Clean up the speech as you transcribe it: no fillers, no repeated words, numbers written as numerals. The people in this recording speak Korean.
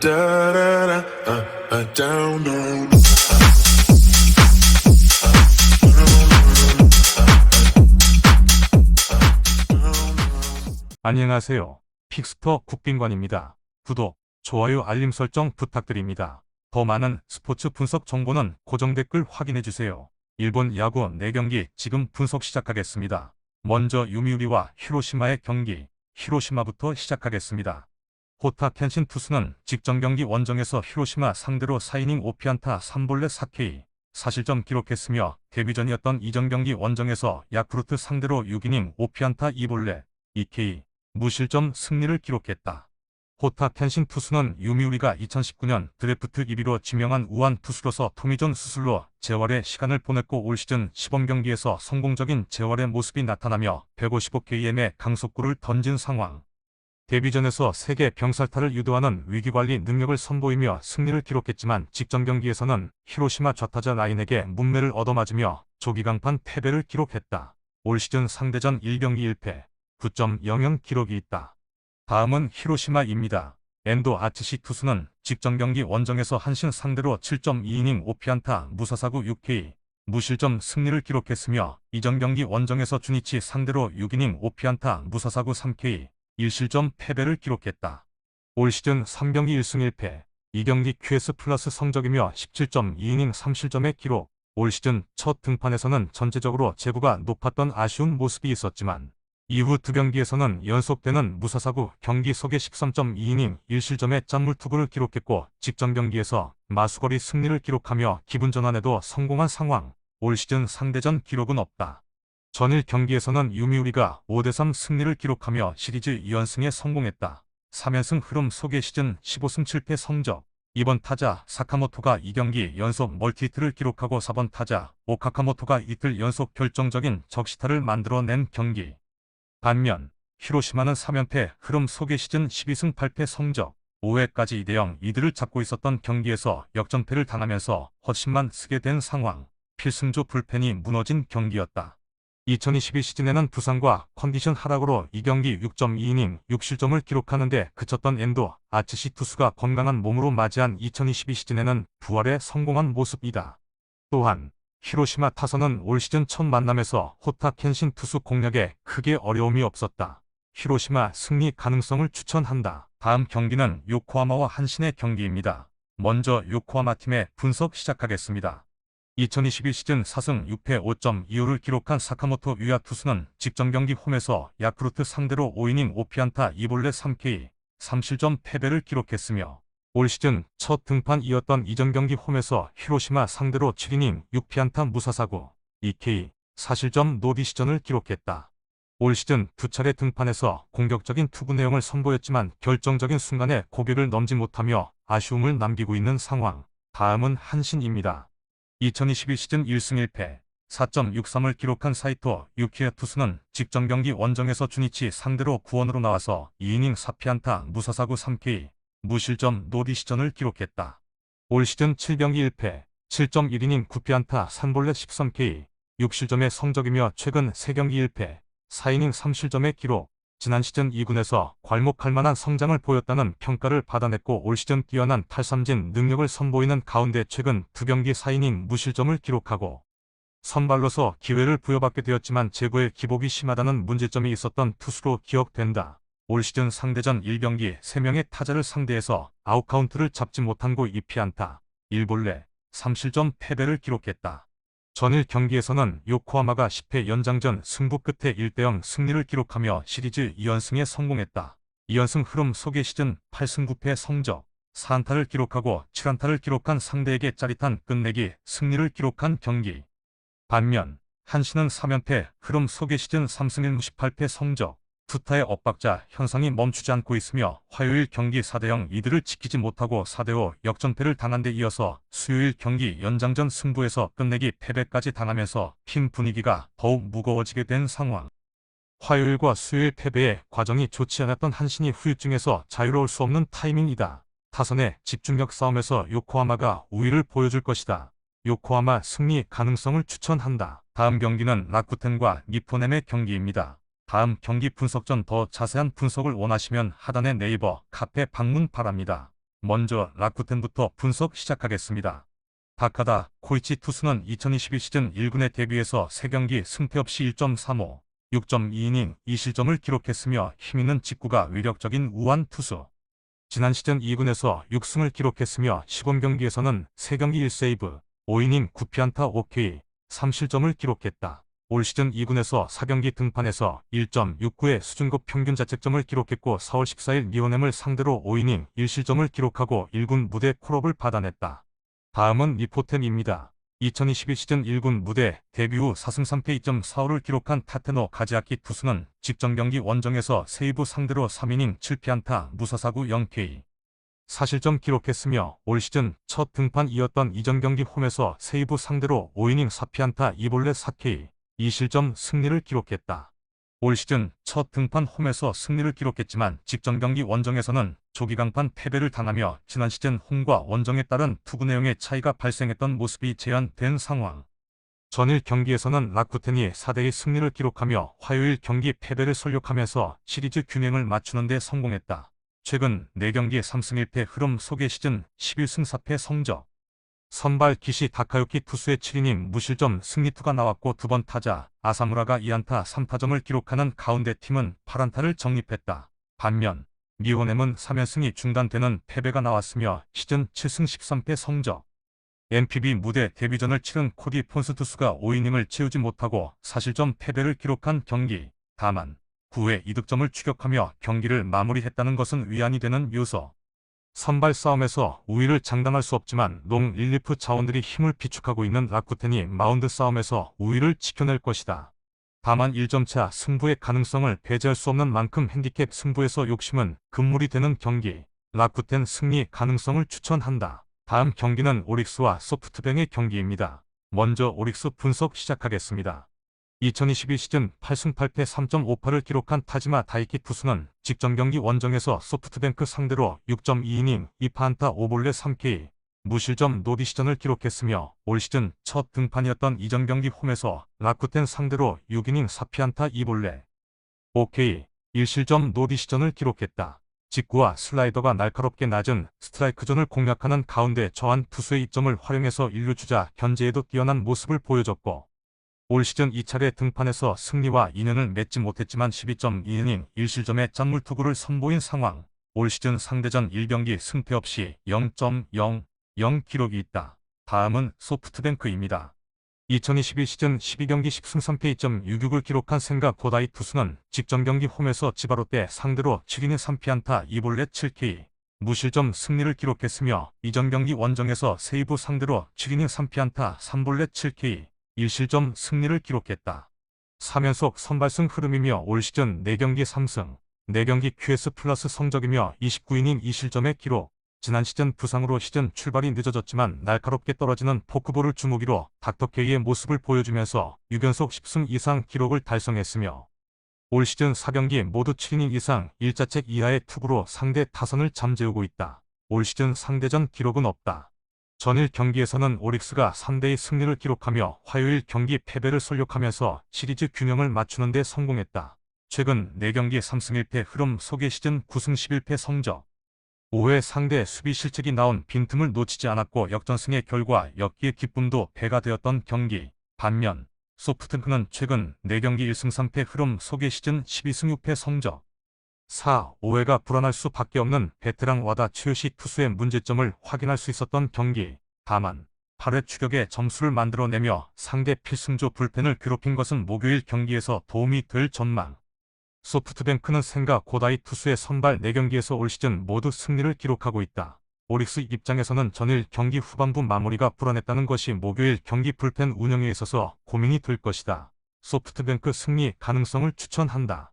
Down, down. 안녕하세요. 픽스터 국빈관입니다. 구독, 좋아요, 알림 설정 부탁드립니다. 더 많은 스포츠 분석 정보는 고정 댓글 확인해주세요. 일본 야구 4경기 지금 분석 시작하겠습니다. 먼저 요미우리와 히로시마의 경기, 히로시마부터 시작하겠습니다. 호타 켄신 투수는 직전 경기 원정에서 히로시마 상대로 4이닝 5피안타 3볼넷 4K, 4실점 기록했으며 데뷔전이었던 이전 경기 원정에서 야쿠르트 상대로 6이닝 5피안타 2볼넷 2K, 무실점 승리를 기록했다. 호타 켄신 투수는 요미우리가 2019년 드래프트 1위로 지명한 우완 투수로서 토미존 수술로 재활의 시간을 보냈고 올 시즌 시범경기에서 성공적인 재활의 모습이 나타나며 155km의 강속구를 던진 상황. 데뷔전에서 세계 병살타를 유도하는 위기관리 능력을 선보이며 승리를 기록했지만 직전 경기에서는 히로시마 좌타자 라인에게 문매를 얻어맞으며 조기강판 패배를 기록했다. 올 시즌 상대전 1경기 1패, 9.00 기록이 있다. 다음은 히로시마입니다. 엔도 아츠시 투수는 직전 경기 원정에서 한신 상대로 7.2이닝 5피안타 무사사구 6K, 무실점 승리를 기록했으며 이전 경기 원정에서 주니치 상대로 6이닝 5피안타 무사사구 3K, 1실점 패배를 기록했다. 올 시즌 3경기 1승 1패, 2경기 QS 플러스 성적이며 17.2이닝 3실점의 기록. 올 시즌 첫 등판에서는 전체적으로 제구가 높았던 아쉬운 모습이 있었지만 이후 2경기에서는 연속되는 무사사구 경기 속에 13.2이닝 1실점의 짠물투구를 기록했고 직전 경기에서 마수거리 승리를 기록하며 기분 전환에도 성공한 상황. 올 시즌 상대전 기록은 없다. 전일 경기에서는 요미우리가 5대3 승리를 기록하며 시리즈 2연승에 성공했다. 3연승 흐름 속의 시즌 15승 7패 성적. 2번 타자 사카모토가 2경기 연속 멀티히트를 기록하고 4번 타자 오카카모토가 이틀 연속 결정적인 적시타를 만들어낸 경기. 반면 히로시마는 3연패 흐름 속의 시즌 12승 8패 성적. 5회까지 2대0 리드를 잡고 있었던 경기에서 역전패를 당하면서 헛심만 쓰게 된 상황. 필승조 불펜이 무너진 경기였다. 2022 시즌에는 부상과 컨디션 하락으로 2경기 6.2이닝 6실점을 기록하는데 그쳤던 엔도 아츠시 투수가 건강한 몸으로 맞이한 2022 시즌에는 부활에 성공한 모습이다. 또한 히로시마 타선은 올 시즌 첫 만남에서 호타 켄신 투수 공략에 크게 어려움이 없었다. 히로시마 승리 가능성을 추천한다. 다음 경기는 요코하마와 한신의 경기입니다. 먼저 요코하마 팀의 분석 시작하겠습니다. 2021 시즌 4승 6패 5.25를 기록한 사카모토 유야 투수는 직전 경기 홈에서 야쿠르트 상대로 5이닝 5피안타 2볼넷 3K, 3실점 패배를 기록했으며 올 시즌 첫 등판이었던 이전 경기 홈에서 히로시마 상대로 7이닝 6피안타 무사사구 2K, 4실점 노디시전을 기록했다. 올 시즌 두 차례 등판에서 공격적인 투구 내용을 선보였지만 결정적인 순간에 고개를 넘지 못하며 아쉬움을 남기고 있는 상황. 다음은 한신입니다. 2021 시즌 1승 1패, 4.63을 기록한 사이토 유키야 투수는 직전 경기 원정에서 주니치 상대로 구원으로 나와서 2이닝 4피안타 무사사구 3K, 무실점 노디시전을 기록했다. 올 시즌 7경기 1패, 7.1이닝 9피안타 3볼넷 13K, 6실점의 성적이며 최근 3경기 1패, 4이닝 3실점의 기록. 지난 시즌 2군에서 괄목할 만한 성장을 보였다는 평가를 받아냈고 올 시즌 뛰어난 탈삼진 능력을 선보이는 가운데 최근 2경기 4이닝 무실점을 기록하고 선발로서 기회를 부여받게 되었지만 제구의 기복이 심하다는 문제점이 있었던 투수로 기억된다. 올 시즌 상대전 1경기 3명의 타자를 상대해서 아웃카운트를 잡지 못한 고 2피안타, 1볼넷, 3실점 패배를 기록했다. 전일 경기에서는 요코하마가 10회 연장전 승부 끝에 1대0 승리를 기록하며 시리즈 2연승에 성공했다. 2연승 흐름 속의 시즌 8승 9패 성적. 4안타를 기록하고 7안타를 기록한 상대에게 짜릿한 끝내기 승리를 기록한 경기. 반면 한신은 3연패 흐름 속의 시즌 3승 1무 18패 성적. 투타의 엇박자 현상이 멈추지 않고 있으며 화요일 경기 4대0 리드를 지키지 못하고 4대5 역전패를 당한 데 이어서 수요일 경기 연장전 승부에서 끝내기 패배까지 당하면서 팀 분위기가 더욱 무거워지게 된 상황. 화요일과 수요일 패배의 과정이 좋지 않았던 한신이 후유증에서 자유로울 수 없는 타이밍이다. 타선의 집중력 싸움에서 요코하마가 우위를 보여줄 것이다. 요코하마 승리 가능성을 추천한다. 다음 경기는 라쿠텐과 니포넴의 경기입니다. 다음 경기 분석 전 더 자세한 분석을 원하시면 하단의 네이버 카페 방문 바랍니다. 먼저 라쿠텐부터 분석 시작하겠습니다. 다카다 코이치 투수는 2021 시즌 1군에 데뷔해서 3경기 승패 없이 1.35, 6.2이닝 2실점을 기록했으며 힘있는 직구가 위력적인 우완 투수. 지난 시즌 2군에서 6승을 기록했으며 시범 경기에서는 3경기 1세이브, 5이닝 9피안타 5K, 3실점을 기록했다. 올 시즌 2군에서 4경기 등판에서 1.69의 수준급 평균 자책점을 기록했고 4월 14일 니오넴을 상대로 5이닝 1실점을 기록하고 1군 무대 콜업을 받아냈다. 다음은 리포텐입니다. 2021 시즌 1군 무대 데뷔 후 4승 3패 2.45를 기록한 타테노 가지아키 투수는 직전 경기 원정에서 세이브 상대로 3이닝 7피안타 무사사구 0K 4실점 기록했으며 올 시즌 첫 등판이었던 이전 경기 홈에서 세이브 상대로 5이닝 4피안타 2볼넷 4K 2실점 승리를 기록했다. 올 시즌 첫 등판 홈에서 승리를 기록했지만 직전 경기 원정에서는 조기 강판 패배를 당하며 지난 시즌 홈과 원정에 따른 투구 내용의 차이가 발생했던 모습이 재현된 상황. 전일 경기에서는 라쿠텐이 4대2 승리를 기록하며 화요일 경기 패배를 설욕하면서 시리즈 균형을 맞추는 데 성공했다. 최근 4경기 3승 1패 흐름 속의 시즌 11승 4패 성적. 선발 기시 다카유키 투수의 7이닝 무실점 승리투가 나왔고 2번 타자 아사무라가 2안타 3타점을 기록하는 가운데 팀은 8안타를 적립했다. 반면 니오넴은 3연승이 중단되는 패배가 나왔으며 시즌 7승 13패 성적. NPB 무대 데뷔전을 치른 코디 폰스 투수가 5이닝을 채우지 못하고 4실점 패배를 기록한 경기. 다만 9회 2득점을 추격하며 경기를 마무리했다는 것은 위안이 되는 요소. 선발 싸움에서 우위를 장담할 수 없지만 롱 릴리프 자원들이 힘을 비축하고 있는 라쿠텐이 마운드 싸움에서 우위를 지켜낼 것이다. 다만 1점차 승부의 가능성을 배제할 수 없는 만큼 핸디캡 승부에서 욕심은 금물이 되는 경기. 라쿠텐 승리 가능성을 추천한다. 다음 경기는 오릭스와 소프트뱅의 경기입니다. 먼저 오릭스 분석 시작하겠습니다. 2022 시즌 8승 8패 3.58을 기록한 타지마 다이키 투수는 직전 경기 원정에서 소프트뱅크 상대로 6.2이닝 2파안타 5볼넷 3K 무실점 노디시전을 기록했으며 올 시즌 첫 등판이었던 이전 경기 홈에서 라쿠텐 상대로 6이닝 4피안타 2볼넷 5K 1실점 노디시전을 기록했다. 직구와 슬라이더가 날카롭게 낮은 스트라이크 존을 공략하는 가운데 저한 투수의 이점을 활용해서 1루주자 견제에도 뛰어난 모습을 보여줬고 올 시즌 2차례 등판에서 승리와 인연을 맺지 못했지만 12.2이닝 1실점의 짠물 투구를 선보인 상황. 올 시즌 상대전 1경기 승패 없이 0.00 기록이 있다. 다음은 소프트뱅크입니다. 2021 시즌 12경기 10승 3패 2.66을 기록한 생가 고다이 투수는 직전 경기 홈에서 지바롯데 상대로 7이닝 3피안타 2볼넷 7K 무실점 승리를 기록했으며 이전 경기 원정에서 세이브 상대로 7이닝 3피안타 3볼넷 7K 1실점 승리를 기록했다. 3연속 선발승 흐름이며 올 시즌 4경기 3승, 4경기 QS 플러스 성적이며 29이닝 2실점의 기록. 지난 시즌 부상으로 시즌 출발이 늦어졌지만 날카롭게 떨어지는 포크볼을 주무기로 닥터케이의 모습을 보여주면서 6연속 10승 이상 기록을 달성했으며 올 시즌 4경기 모두 7이닝 이상 1자책 이하의 투구로 상대 타선을 잠재우고 있다. 올 시즌 상대전 기록은 없다. 전일 경기에서는 오릭스가 3대2 승리를 기록하며 화요일 경기 패배를 설욕하면서 시리즈 균형을 맞추는 데 성공했다. 최근 4경기 3승 1패 흐름 속의 시즌 9승 11패 성적. 5회 상대 수비 실책이 나온 빈틈을 놓치지 않았고 역전승의 결과 엽기의 기쁨도 배가 되었던 경기. 반면 소프트뱅크는 최근 4경기 1승 3패 흐름 속의 시즌 12승 6패 성적. 4, 5회가 불안할 수밖에 없는 베테랑 와다 최요시 투수의 문제점을 확인할 수 있었던 경기. 다만 8회 추격에 점수를 만들어내며 상대 필승조 불펜을 괴롭힌 것은 목요일 경기에서 도움이 될 전망. 소프트뱅크는 생가 고다이 투수의 선발 4경기에서 올 시즌 모두 승리를 기록하고 있다. 오릭스 입장에서는 전일 경기 후반부 마무리가 불안했다는 것이 목요일 경기 불펜 운영에 있어서 고민이 될 것이다. 소프트뱅크 승리 가능성을 추천한다.